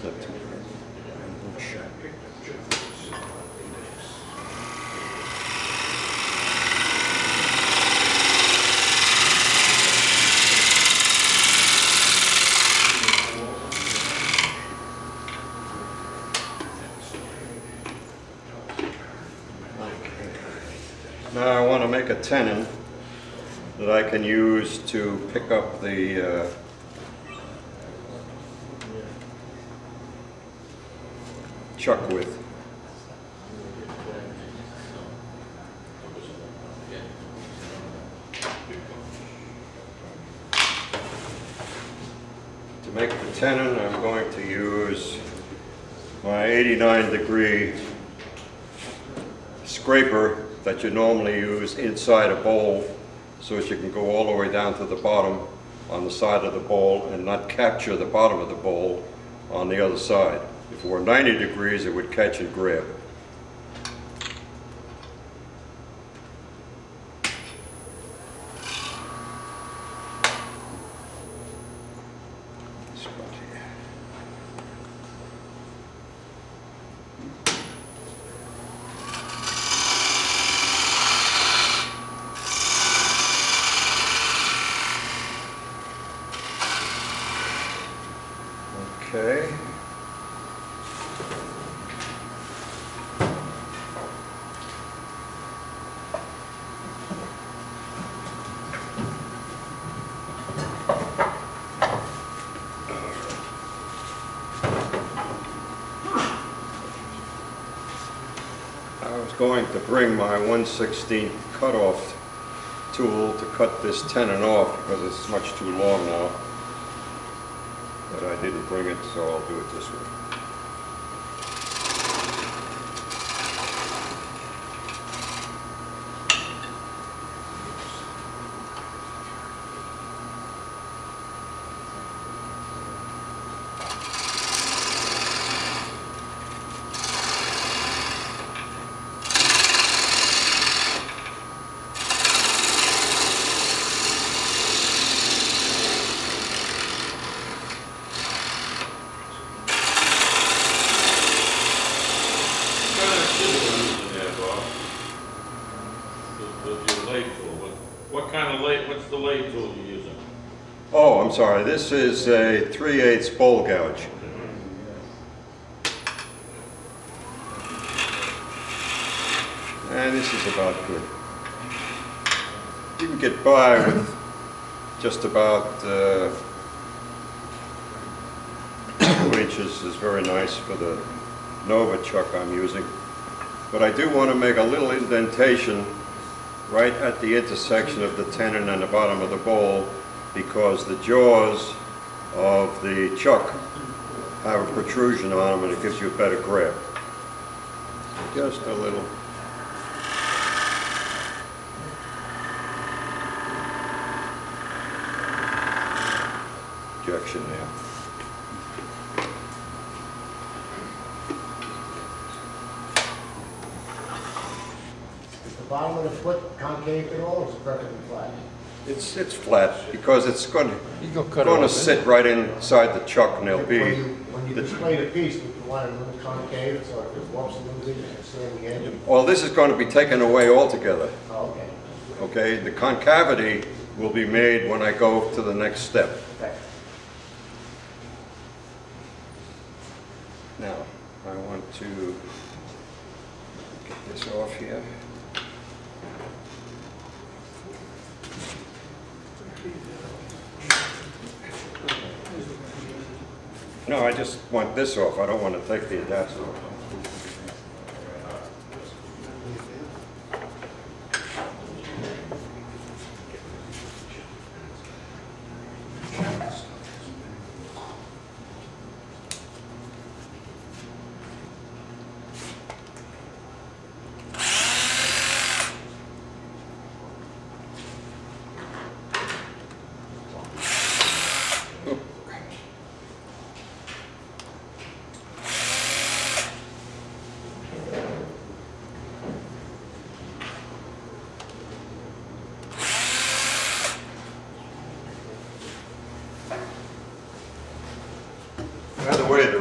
It's not too bad. Now I want to make a tenon that I can use to pick up the chuck with. To make the tenon, I'm going to use my 89-degree scraper that you normally use inside a bowl so that you can go all the way down to the bottom on the side of the bowl and not capture the bottom of the bowl on the other side. If it were 90 degrees, it would catch and grab. Okay. I was going to bring my 1/16 cutoff tool to cut this tenon off because it's much too long now. But I didn't bring it, so I'll do it this way. What kind of lathe, what's the lathe tool you're using? Oh, I'm sorry, this is a 3/8 bowl gouge. And this is about good. You can get by with just about 2 inches is very nice for the Nova chuck I'm using. But I do want to make a little indentation right at the intersection of the tenon and the bottom of the bowl because the jaws of the chuck have a protrusion on them and it gives you a better grip. Just a little. Injection there. The bottom of the foot concave at all, or is it perfectly flat? It's flat because it's going cut to sit right inside the chuck, and there'll be. When you display the piece, would you want it a little concave so if it whoops a little bit, you can stay on the edge? Well, this is going to be taken away altogether. Oh, okay. Okay, the concavity will be made when I go to the next step. Okay. Now, I want to get this off here. No, I just want this off. I don't want to take the adapter off.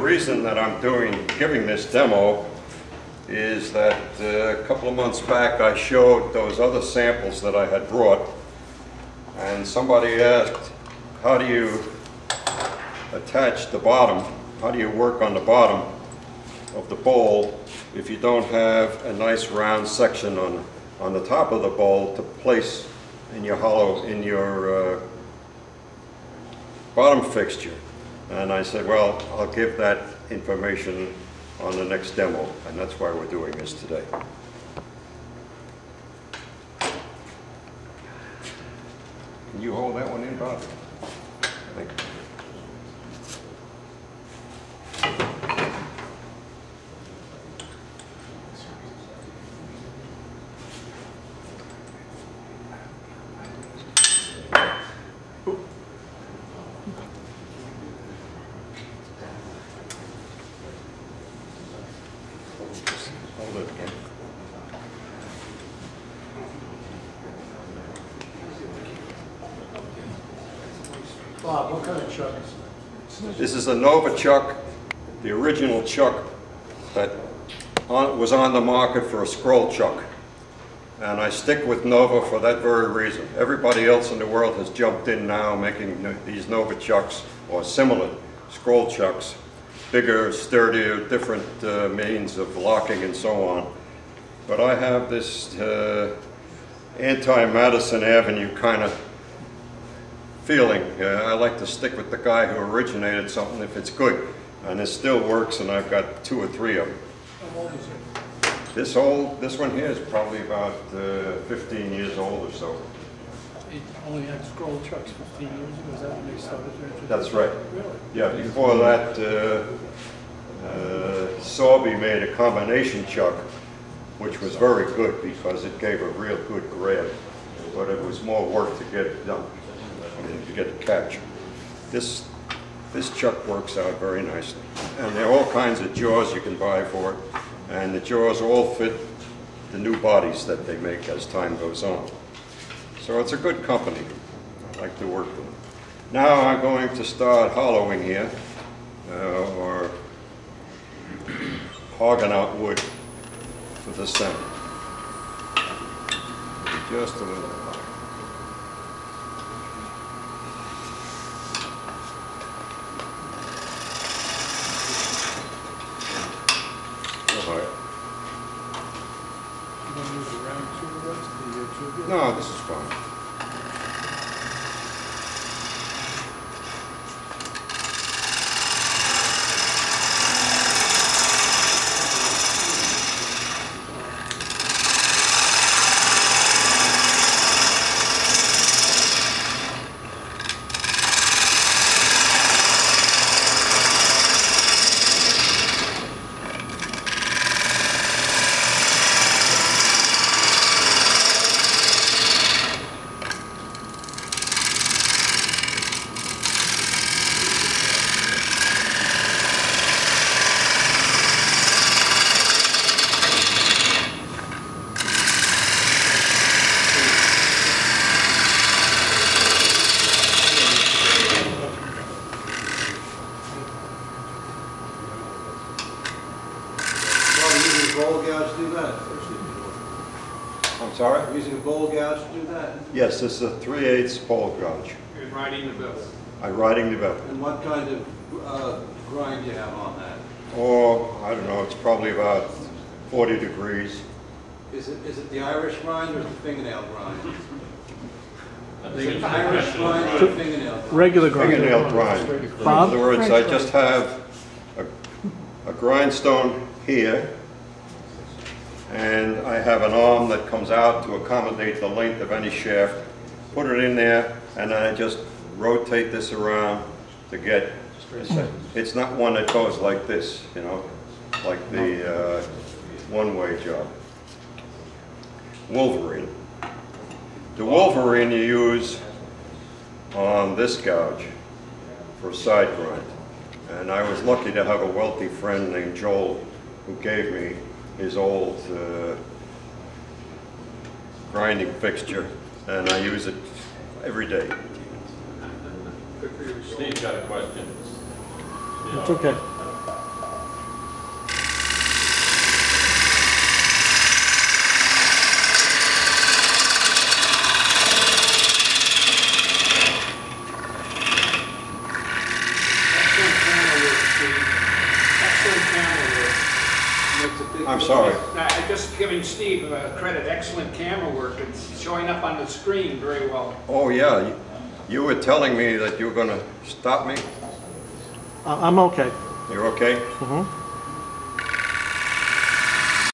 reason that I'm giving this demo is that a couple of months back I showed those other samples that I had brought, and somebody asked, how do you attach the bottom? How do you work on the bottom of the bowl if you don't have a nice round section on the top of the bowl to place in your bottom fixture? And I said, well, I'll give that information on the next demo, and that's why we're doing this today. Can you hold that one in, Bob? Thank you. Hold it again. Bob, what kind of chuck is that? This is a Nova chuck, the original chuck that was on the market for a scroll chuck. And I stick with Nova for that very reason. Everybody else in the world has jumped in now making these Nova chucks or similar scroll chucks, bigger, sturdier, different means of locking and so on. But I have this anti-Madison Avenue kind of feeling. I like to stick with the guy who originated something if it's good. And it still works, and I've got 2 or 3 of them. How old is it? This one here is probably about 15 years old or so. It only had scroll trucks 15 years ago, is that when they started there? That's right. Really? Yeah, before that, Sorby made a combination chuck, which was very good because it gave a real good grab, but it was more work to get it done, to get the catch. This chuck works out very nicely. And there are all kinds of jaws you can buy for it, and the jaws all fit the new bodies that they make as time goes on. So it's a good company. I like to work with them. Now I'm going to start hollowing here, or hogging out wood for the center. Just a little higher. You want to move around to the rest of the tube? No, this is fine. I'm sorry? Using a bowl gouge to do that? Yes, this is a 3/8 bowl gouge. You're riding the bill. I'm riding the belt. And what kind of grind do you have on that? Oh, I don't know, it's probably about 40 degrees. Is it the Irish grind or the fingernail grind? I Is think it it's Irish grind or fingernail grind? Regular grind. Fingernail grind. In Bob? other words, I just have a grindstone here, and I have an arm that comes out to accommodate the length of any shaft. Put it in there, and then I just rotate this around to get, it's not one that goes like this, you know, like the one-way job. Wolverine. The Wolverine you use on this gouge for side grind. And I was lucky to have a wealthy friend named Joel who gave me his old grinding fixture, and I use it every day. Steve got a question. It's okay. I'm sorry. I'm just giving Steve credit, excellent camera work. It's showing up on the screen very well. Oh, yeah, you were telling me that you were gonna stop me? I'm okay. You're okay? Mm-hmm.